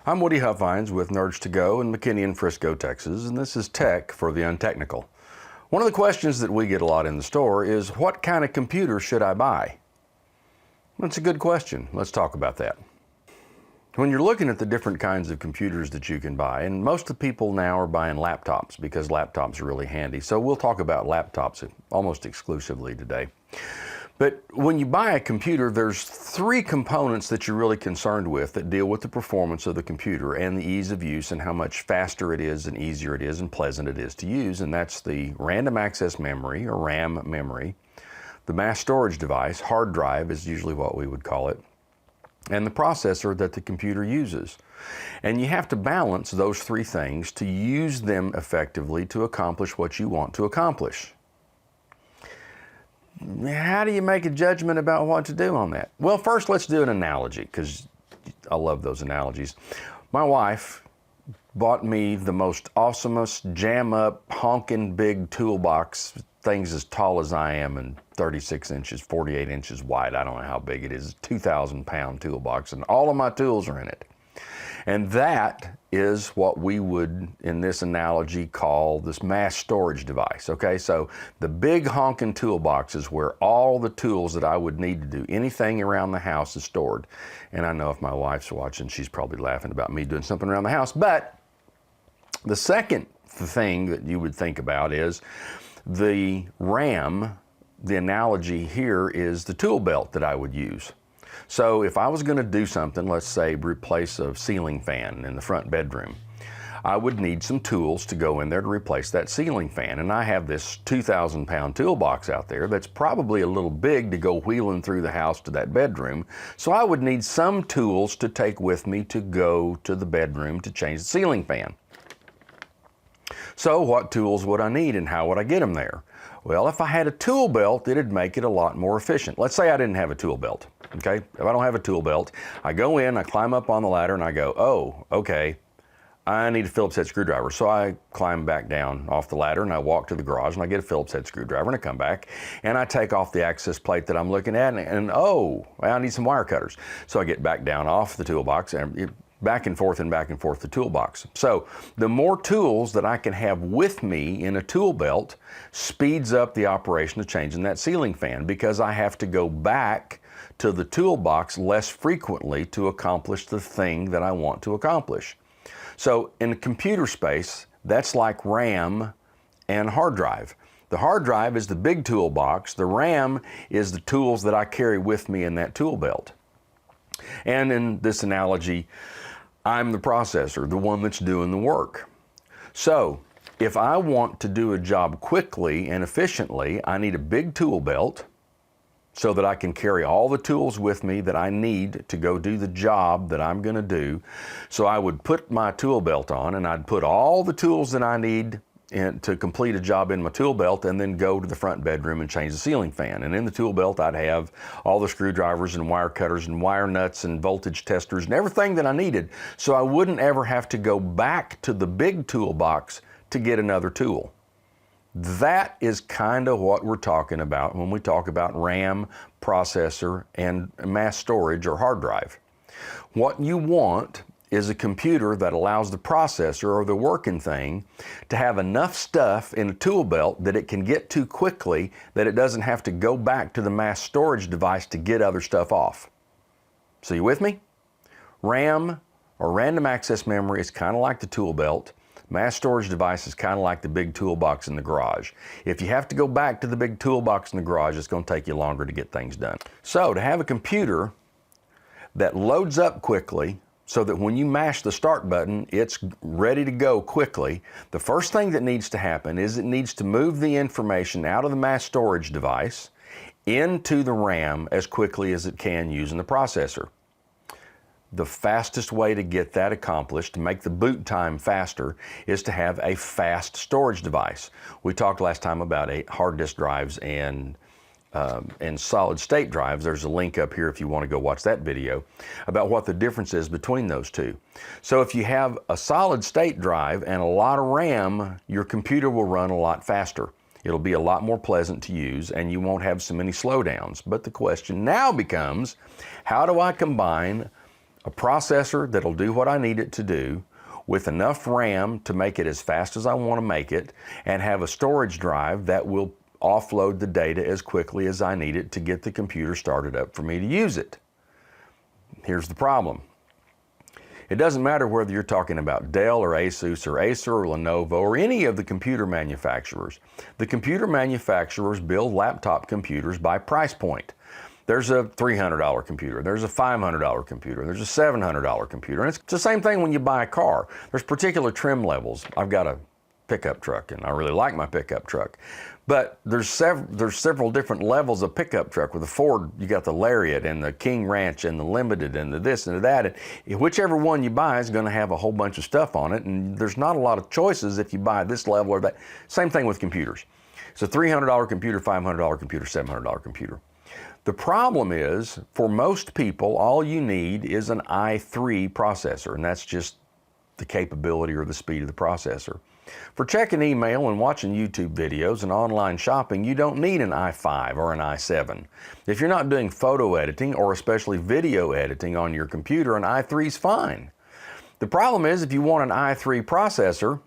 I'm Woody Huffines with Nerds to Go in McKinney and Frisco, Texas, and this is Tech for the Untechnical. One of the questions that we get a lot in the store is, what kind of computer should I buy? That's a good question. Let's talk about that. When you're looking at the different kinds of computers that you can buy, and most of the people now are buying laptops because laptops are really handy, so we'll talk about laptops almost exclusively today. But when you buy a computer, there's three components that you're really concerned with that deal with the performance of the computer and the ease of use and how much faster it is and easier it is and pleasant it is to use. And that's the random access memory, or RAM memory, the mass storage device, hard drive is usually what we would call it, and the processor that the computer uses. And you have to balance those three things to use them effectively to accomplish what you want to accomplish. How do you make a judgment about what to do on that? Well, first let's do an analogy, because I love those analogies. My wife bought me the most awesomest jam-up, honking big toolbox, things as tall as I am and 36 inches, 48 inches wide. I don't know how big it is, 2,000-pound toolbox, and all of my tools are in it. And that is what we would, in this analogy, call this mass storage device, okay? So the big honking toolbox is where all the tools that I would need to do anything around the house is stored. And I know if my wife's watching, she's probably laughing about me doing something around the house. But the second thing that you would think about is the RAM. The analogy here is the tool belt that I would use. So if I was going to do something, let's say replace a ceiling fan in the front bedroom, I would need some tools to go in there to replace that ceiling fan. And I have this 2,000-pound toolbox out there that's probably a little big to go wheeling through the house to that bedroom. So I would need some tools to take with me to go to the bedroom to change the ceiling fan. So what tools would I need and how would I get them there? Well, if I had a tool belt, it'd make it a lot more efficient. Let's say I didn't have a tool belt, okay? If I don't have a tool belt, I go in, I climb up on the ladder and I go, oh, okay, I need a Phillips head screwdriver. So I climb back down off the ladder and I walk to the garage and I get a Phillips head screwdriver and I come back and I take off the access plate that I'm looking at and oh, I need some wire cutters. So I get back down off the toolbox and back and forth the toolbox. So the more tools that I can have with me in a tool belt speeds up the operation of changing that ceiling fan, because I have to go back to the toolbox less frequently to accomplish the thing that I want to accomplish. So in the computer space, that's like RAM and hard drive. The hard drive is the big toolbox. The RAM is the tools that I carry with me in that tool belt. And in this analogy, I'm the processor, the one that's doing the work. So if I want to do a job quickly and efficiently, I need a big tool belt so that I can carry all the tools with me that I need to go do the job that I'm going to do. So I would put my tool belt on and I'd put all the tools that I need to complete a job in my tool belt, and then go to the front bedroom and change the ceiling fan. And in the tool belt, I'd have all the screwdrivers and wire cutters and wire nuts and voltage testers and everything that I needed, so I wouldn't ever have to go back to the big toolbox to get another tool. That is kind of what we're talking about when we talk about RAM, processor, and mass storage or hard drive. What you want is a computer that allows the processor or the working thing to have enough stuff in a tool belt that it can get to quickly, that it doesn't have to go back to the mass storage device to get other stuff off. So you with me? RAM or random access memory is kind of like the tool belt. Mass storage device is kind of like the big toolbox in the garage. If you have to go back to the big toolbox in the garage, it's going to take you longer to get things done. So to have a computer that loads up quickly, so that when you mash the start button, it's ready to go quickly, the first thing that needs to happen is it needs to move the information out of the mass storage device into the RAM as quickly as it can using the processor. The fastest way to get that accomplished, to make the boot time faster, is to have a fast storage device. We talked last time about hard disk drives and solid state drives. There's a link up here if you want to go watch that video about what the difference is between those two. So if you have a solid state drive and a lot of RAM, your computer will run a lot faster. It'll be a lot more pleasant to use and you won't have so many slowdowns. But the question now becomes, how do I combine a processor that'll do what I need it to do, with enough RAM to make it as fast as I want to make it, and have a storage drive that will offload the data as quickly as I need it to get the computer started up for me to use it. Here's the problem. It doesn't matter whether you're talking about Dell or Asus or Acer or Lenovo or any of the computer manufacturers. The computer manufacturers build laptop computers by price point. There's a $300 computer, there's a $500 computer, there's a $700 computer. And it's the same thing when you buy a car. There's particular trim levels. I've got a pickup truck and I really like my pickup truck. But there's several different levels of pickup truck. With the Ford, you got the Lariat and the King Ranch and the Limited and the this and the that. And whichever one you buy is going to have a whole bunch of stuff on it. And there's not a lot of choices if you buy this level or that. Same thing with computers. It's a $300 computer, $500 computer, $700 computer. The problem is, for most people, all you need is an i3 processor, and that's just the capability or the speed of the processor. For checking email and watching YouTube videos and online shopping, you don't need an i5 or an i7. If you're not doing photo editing or especially video editing on your computer, an i3 is fine. The problem is, if you want an i3 processor,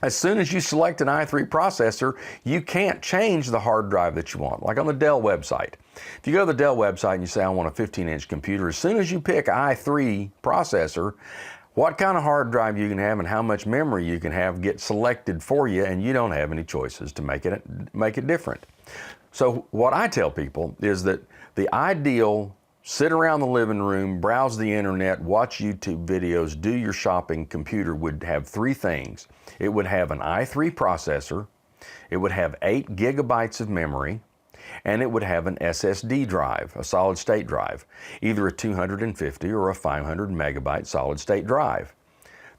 as soon as you select an i3 processor, you can't change the hard drive that you want. Like on the Dell website. If you go to the Dell website and you say, I want a 15-inch computer, as soon as you pick i3 processor, what kind of hard drive you can have and how much memory you can have get selected for you, and you don't have any choices to make it different. So what I tell people is that the ideal sit around the living room, browse the internet, watch YouTube videos, do your shopping computer would have three things. It would have an i3 processor, it would have 8 gigabytes of memory, and it would have an SSD drive, a solid state drive, either a 250 or a 500 megabyte solid state drive.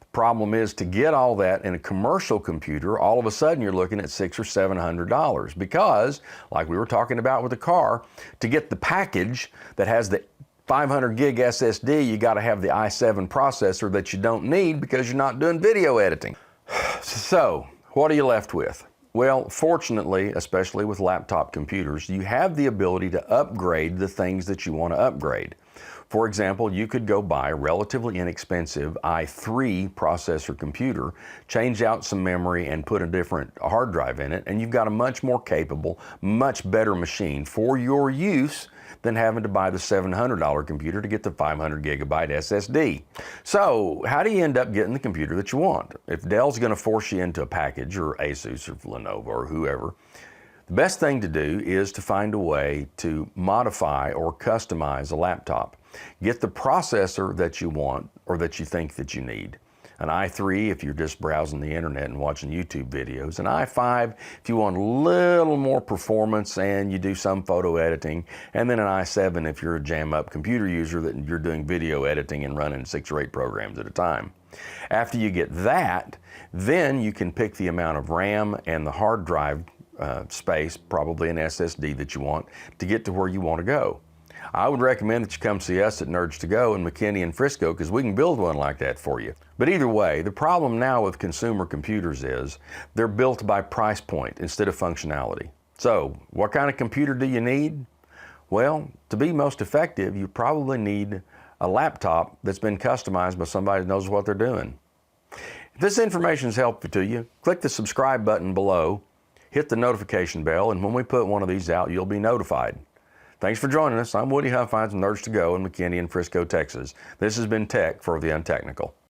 The problem is, to get all that in a commercial computer, all of a sudden you're looking at $600 or $700 because, like we were talking about with the car, to get the package that has the 500 gig SSD, you got to have the i7 processor that you don't need because you're not doing video editing. So, what are you left with? Well, fortunately, especially with laptop computers, you have the ability to upgrade the things that you want to upgrade. For example, you could go buy a relatively inexpensive i3 processor computer, change out some memory and put a different hard drive in it, and you've got a much more capable, much better machine for your use than having to buy the $700 computer to get the 500 gigabyte SSD. So how do you end up getting the computer that you want? If Dell's going to force you into a package, or Asus or Lenovo or whoever, the best thing to do is to find a way to modify or customize a laptop. Get the processor that you want or that you think that you need. An i3 if you're just browsing the internet and watching YouTube videos. An i5 if you want a little more performance and you do some photo editing. And then an i7 if you're a jam-up computer user that you're doing video editing and running 6 or 8 programs at a time. After you get that, then you can pick the amount of RAM and the hard drive space, probably an SSD that you want, to get to where you want to go. I would recommend that you come see us at Nerds to Go in McKinney and Frisco, because we can build one like that for you. But either way, the problem now with consumer computers is they're built by price point instead of functionality. So what kind of computer do you need? Well, to be most effective, you probably need a laptop that's been customized by somebody who knows what they're doing. If this information is helpful to you, click the subscribe button below, hit the notification bell, and when we put one of these out, you'll be notified. Thanks for joining us. I'm Woody Huffines from Nerds to Go in McKinney and Frisco, Texas. This has been Tech for the Untechnical.